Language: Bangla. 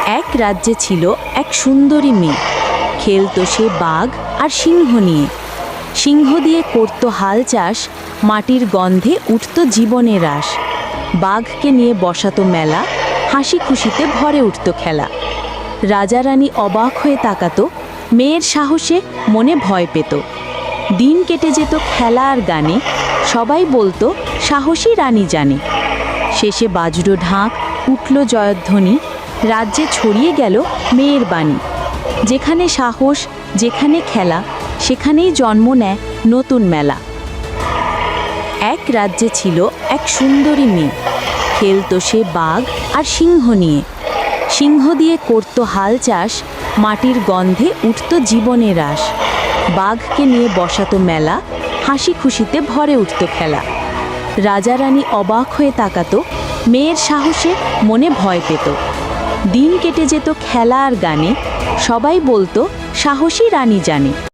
এক রাজ্যে ছিল এক সুন্দরী মেয়ে। খেলতো সে বাঘ আর সিংহ নিয়ে। সিংহ দিয়ে করত হাল চাষ, মাটির গন্ধে উঠত জীবনের রাশ। বাঘকে নিয়ে বসাতো মেলা, হাসি খুশিতে ভরে উঠত খেলা। রাজা রানী অবাক হয়ে তাকাতো, মেয়ের সাহসে মনে ভয় পেত। দিন কেটে যেত খেলা আর গানে, সবাই বলতো সাহসী রানী জানে। শেষে বাজলো ঢাক, উঠল জয়ধ্বনি, রাজ্যে ছড়িয়ে গেল মেয়ের বাণী। যেখানে সাহস, যেখানে খেলা, সেখানেই জন্ম নেয় নতুন মেলা। এক রাজ্যে ছিল এক সুন্দরী মেয়ে। খেলতো সে বাঘ আর সিংহ নিয়ে। সিংহ দিয়ে করত হাল চাষ, মাটির গন্ধে উঠত জীবনের রাশ। বাঘকে নিয়ে বসাতো মেলা, হাসি খুশিতে ভরে উঠত খেলা। রাজা রানী অবাক হয়ে তাকাতো, মেয়ের সাহসে মনে ভয় পেত। দিন কেটে যেত খেলা আর গানে, সবাই বলতো সাহসী রানী জানে।